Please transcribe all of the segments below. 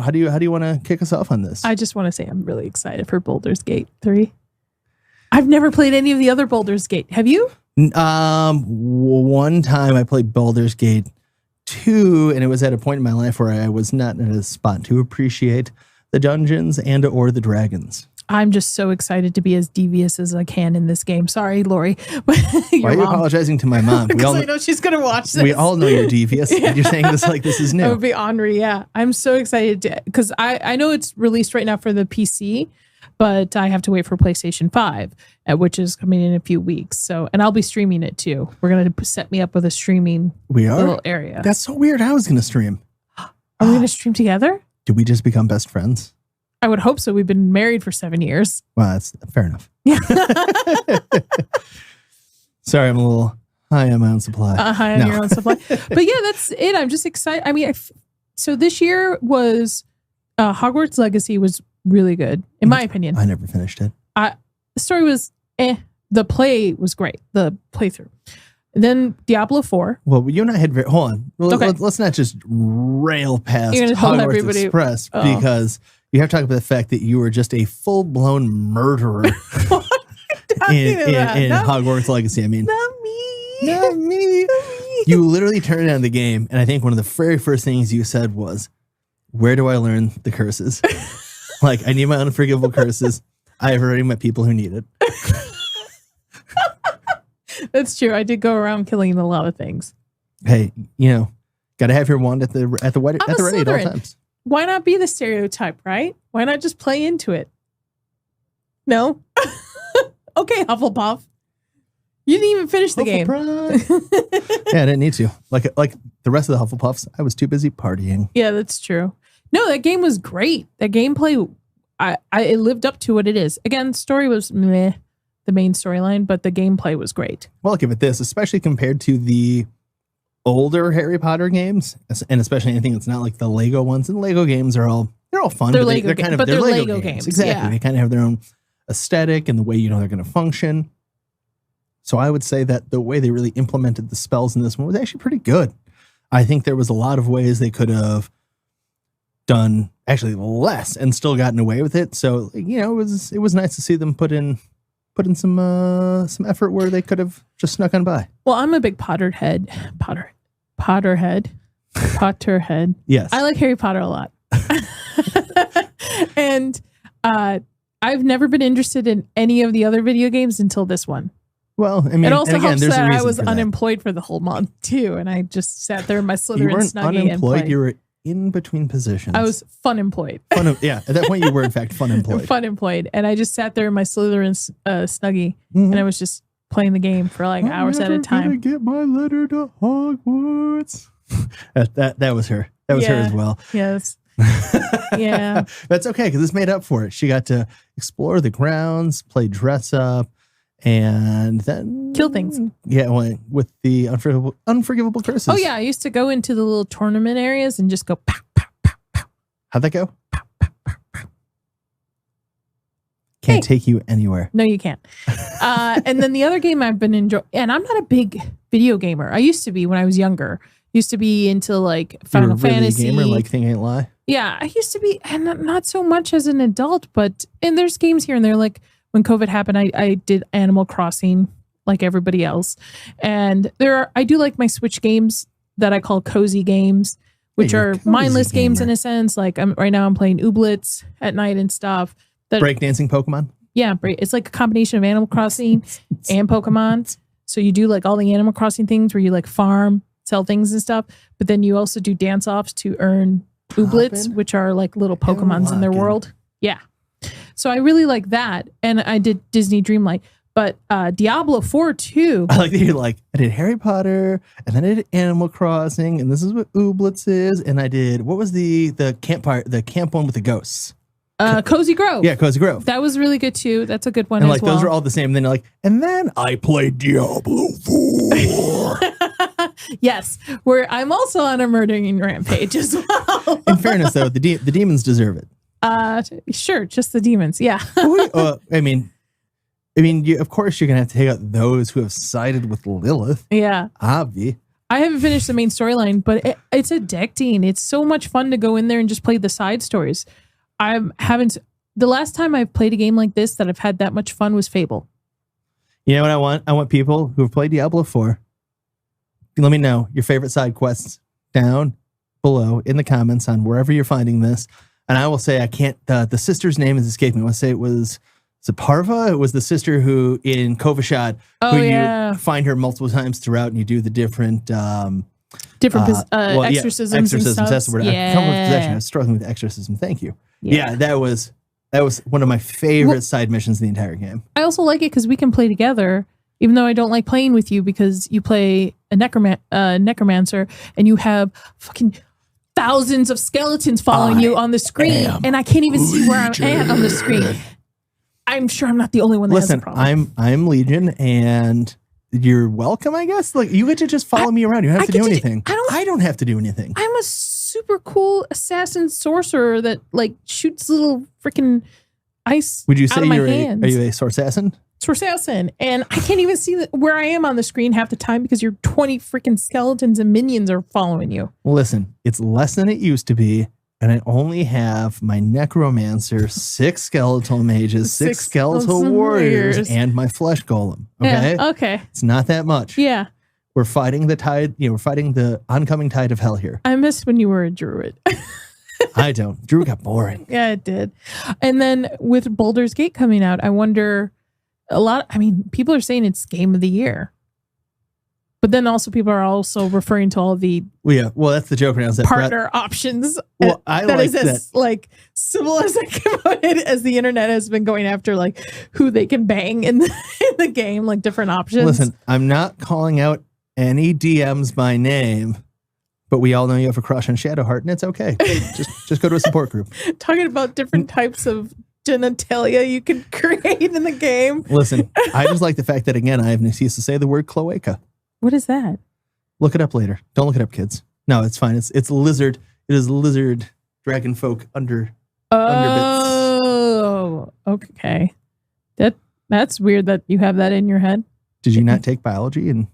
How do you want to kick us off on this? I just want to say I'm really excited for Baldur's Gate 3. I've never played any of the other Baldur's Gate. Have you? One time I played Baldur's Gate 2, and it was at a point in my life where I was not in a spot to appreciate the dungeons and or the dragons. I'm just so excited to be as devious as I can in this game. Sorry, Lori. Why are you apologizing to my mom? Because I know she's going to watch this. We all know you're devious. Yeah. You're saying this like this is new. It would be Henri, yeah. I'm so excited because I know it's released right now for the PC, but I have to wait for PlayStation 5, which is coming in a few weeks. So, and I'll be streaming it too. We're going to set me up with a streaming little area. That's so weird. I was going to stream. Are we going to stream together? Did we just become best friends? I would hope so. We've been married for 7 years. Well, that's fair enough. Yeah. Sorry, I'm a little high on my own supply. High on your own supply. But yeah, that's it. I'm just excited. I mean, so this year was Hogwarts Legacy was really good, in my opinion. I never finished it. The story was The play was great. The playthrough. Then Diablo 4. Well, you and I had hold on. Well, okay. Let's not just rail past Hogwarts Express because you have to talk about the fact that you were just a full-blown murderer in Hogwarts Legacy. I mean, not me. You literally turned on the game, and I think one of the very first things you said was, "Where do I learn the curses?" Like, I need my unforgivable curses. I have already met people who need it. That's true. I did go around killing a lot of things. Hey, got to have your wand at the ready at all times. Why not be the stereotype, right? Why not just play into it? No? Okay, Hufflepuff. You didn't even finish the game. Yeah, I didn't need to. Like the rest of the Hufflepuffs, I was too busy partying. Yeah, that's true. No, that game was great. That gameplay, it lived up to what it is. Again, story was meh, the main storyline, but the gameplay was great. Well, I'll give it this, especially compared to the older Harry Potter games, and especially anything that's not like the Lego ones. And Lego games they're all fun. They're Lego games. Exactly. Yeah. They kind of have their own aesthetic and the way they're going to function. So I would say that the way they really implemented the spells in this one was actually pretty good. I think there was a lot of ways they could have done actually less and still gotten away with it. So, it was nice to see them put in some effort where they could have just snuck on by. Well, I'm a big Potterhead. Yes. I like Harry Potter a lot. And I've never been interested in any of the other video games until this one. Well, I mean, it also helps there's that a I was for unemployed for the whole month too, and I just sat there in my Slytherin You weren't Snuggie unemployed, and played. You were in between positions. I was fun-employed. At that point you were in fact fun-employed. Fun-employed, and I just sat there in my Slytherin Snuggie, and I was just playing the game for like hours at a time. I'm get my letter to Hogwarts. that was her. That was her as well. Yes. Yeah. That's okay because this made up for it. She got to explore the grounds, play dress up, and then kill things. Yeah, with the unforgivable curses. Oh yeah, I used to go into the little tournament areas and just go pow, pow, pow, pow. How'd that go? Pow, pow, pow, pow. Can't take you anywhere. No, you can't. And then the other game I've been enjoying, and I'm not a big video gamer. I used to be when I was younger. Used to be into like Final Fantasy. Gamer, like Thing Ain't Lie. Yeah, I used to be, and not so much as an adult, and there's games here and there. Like when COVID happened, I did Animal Crossing like everybody else. And I do like my Switch games that I call cozy games, which are mindless games in a sense. Like right now I'm playing Ooblets at night and stuff. Breakdancing Pokemon? Yeah, it's like a combination of Animal Crossing and Pokemon. So you do like all the Animal Crossing things where you like farm, sell things and stuff, but then you also do dance offs to earn Ooblets, which are like little Pokemons in their world. Yeah. So I really like that. And I did Disney Dreamlight, but Diablo 4 too. I like that you're like, I did Harry Potter and then I did Animal Crossing and this is what Ooblets is. And I did, what was the camp one with the ghosts? Cozy Grove. Yeah, Cozy Grove. That was really good too. That's a good one and as well. Those are all the same. And then you're like, and then I played Diablo 4. Yes, where I'm also on a murdering rampage as well. In fairness, though, the demons deserve it. Sure, just the demons. Yeah. I mean, of course, you're gonna have to take out those who have sided with Lilith. Yeah. Obvi. I haven't finished the main storyline, but it's addicting. It's so much fun to go in there and just play the side stories. I haven't. The last time I've played a game like this that I've had that much fun was Fable. You know what I want? I want people who have played Diablo 4. Let me know your favorite side quests down below in the comments on wherever you're finding this. And I will say, I can't, the sister's name is escaping me. I want to say is it Parva? It was the sister who in Kovashad, you find her multiple times throughout and you do the different exorcisms. Exorcisms. And That's the word. yeah. I come with possession. I was struggling with exorcism. Thank you. Yeah, that was one of my favorite side missions in the entire game. I also like it because we can play together, even though I don't like playing with you because you play a necromancer and you have fucking thousands of skeletons following you on the screen, and I can't even see where I'm at on the screen. I'm sure I'm not the only one that has a problem. I'm Legion, and you're welcome, I guess. Like, you get to just follow me around. You don't have to do anything. I don't have to do anything. I'm a super cool assassin sorcerer that like shoots little freaking ice. Would you say are you a sword assassin? Assassin, and I can't even see where I am on the screen half the time because your 20 freaking skeletons and minions are following you. Listen, it's less than it used to be, and I only have my necromancer, 6 skeletal mages, 6 skeletal warriors, and my flesh golem. Okay, okay, it's not that much. Yeah, we're fighting the tide. We're fighting the oncoming tide of hell here. I missed when you were a druid. I don't. Druid got boring. Yeah, it did. And then with Baldur's Gate coming out, I wonder. People are saying it's game of the year. But then also people are also referring to all the that's the joke now. Partner options. Well, I that like is as like civil as I can as the internet has been going after like who they can bang in the game, like different options. Listen, I'm not calling out any DMs by name, but we all know you have a crush on Shadowheart, and it's okay. just go to a support group. Talking about different types of genitalia you can create in the game. Listen, I just like the fact that, again, I have an excuse to say the word cloaca. What is that? Look it up later. Don't look it up, kids. No, it's fine. It's lizard. It is lizard dragon folk underbits. Oh, okay. That's weird that you have that in your head. Did you not take biology?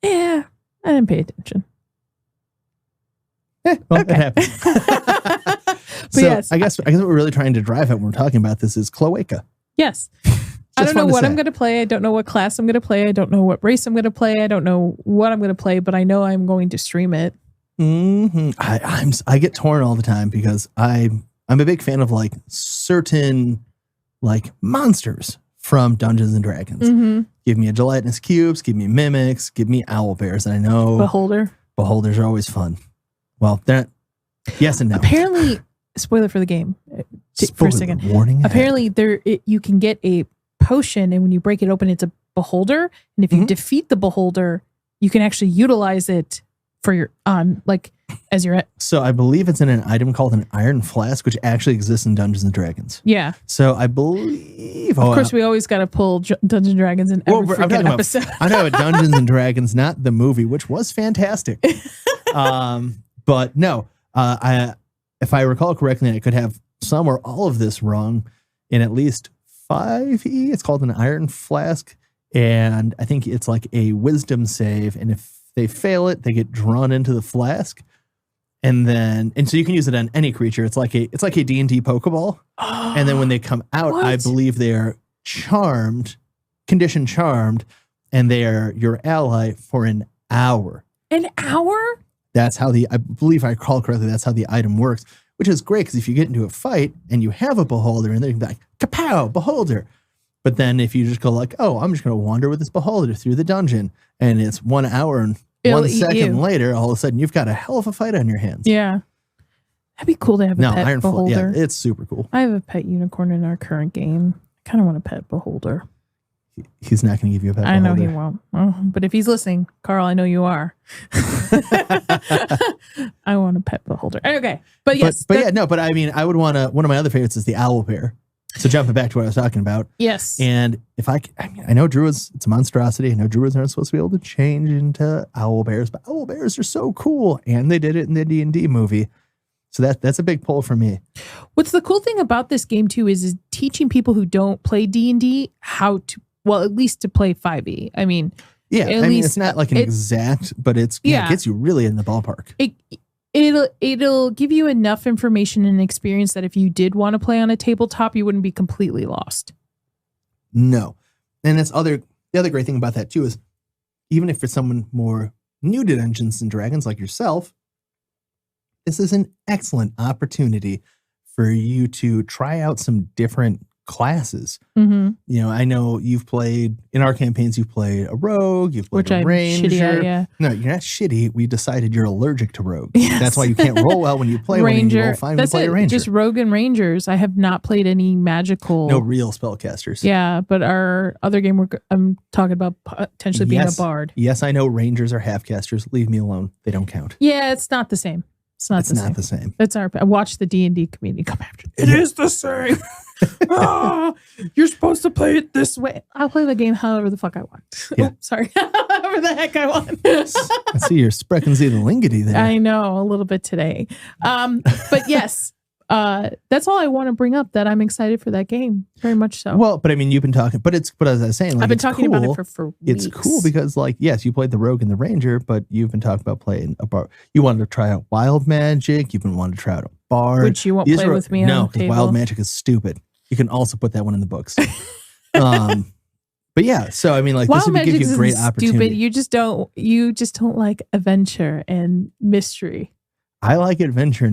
Yeah, I didn't pay attention. It happened. So yes, I guess what we're really trying to drive at when we're talking about this is cloaca. Yes. I don't know what I'm going to play. I don't know what class I'm going to play. I don't know what race I'm going to play. I don't know what I'm going to play, but I know I'm going to stream it. Mm-hmm. I get torn all the time because I'm a big fan of like certain like monsters from Dungeons and Dragons. Mm-hmm. Give me a gelatinous cubes, give me mimics, give me owl bears. And I know beholders are always fun. Well, yes and no. Apparently, spoiler for the game. For a second. Warning. Apparently, you can get a potion, and when you break it open, it's a beholder. And if you defeat the beholder, you can actually utilize it for your as your. So I believe it's in an item called an iron flask, which actually exists in Dungeons and Dragons. Yeah. So I believe. Of course, we always got to pull Dungeons and Dragons in every freaking episode. I know Dungeons and Dragons, not the movie, which was fantastic. But no, if I recall correctly, I could have some or all of this wrong in at least 5e. It's called an iron flask, and I think it's like a wisdom save. And if they fail it, they get drawn into the flask, and so you can use it on any creature. It's like a D&D Pokeball, and then when they come out, I believe they are condition charmed, and they are your ally for an hour. An hour? That's how I believe I recall correctly, that's how the item works, which is great because if you get into a fight and you have a beholder and they're like, kapow, beholder. But then if you just go like, oh, I'm just going to wander with this beholder through the dungeon and it's 1 hour and 1 second later, all of a sudden you've got a hell of a fight on your hands. Yeah. That'd be cool to have a pet beholder. Yeah, it's super cool. I have a pet unicorn in our current game. I kind of want a pet beholder. He's not going to give you a pet beholder. I know he won't. Oh, but if he's listening, Carl, I know you are. I want a pet beholder. Okay. But yes. But I mean, I would want one of my other favorites is the owl bear. So jumping back to what I was talking about. Yes. And I know druids, it's a monstrosity. I know druids aren't supposed to be able to change into owl bears, but owl bears are so cool. And they did it in the D&D movie. So that's a big pull for me. What's the cool thing about this game too is teaching people who don't play D&D how to, well, at least to play 5e. I mean, Yeah, At I mean, least it's not like an exact, but it gets you really in the ballpark. It'll give you enough information and experience that if you did want to play on a tabletop, you wouldn't be completely lost. No. And the other great thing about that too is even if for someone more new to Dungeons and Dragons like yourself, this is an excellent opportunity for you to try out some different classes. Mm-hmm. You know, I know you've played in our campaigns, you've played a rogue, you've played Which a I'm ranger. shitty at, yeah. No, you're not shitty. We decided you're allergic to rogue. Yes. That's why you can't roll well when you play ranger. One, and you roll fine when you That's play it. a ranger. Just rogue and rangers. I have not played any magical. No real spellcasters. Yeah, but our other game, I'm talking about potentially being a bard. Yes, I know rangers are half casters. Leave me alone. They don't count. Yeah, it's not the same. It's not the same. That's I watched the D&D community come after. It is the same. You're supposed to play it this way. I'll play the game however the fuck I want. Yeah. Oh, sorry. However the heck I want. I see you're sprechen Sie the Lingity there. I know, a little bit today. But yes, that's all I want to bring up, that I'm excited for that game. Very much so. Well, but I mean, you've been talking, but as I was saying, like, I've been talking about it for weeks. It's cool because, like, yes, you played the rogue and the ranger, but you've been talking about playing a bard. You wanted to try out wild magic. You've been wanting to try out a bard. Which you won't play with me on the table. No, because wild magic is stupid. You can also put that one in the books. But yeah, so I mean, like, wild this would give you a great opportunity. Stupid. You just don't like adventure and mystery. I like adventure and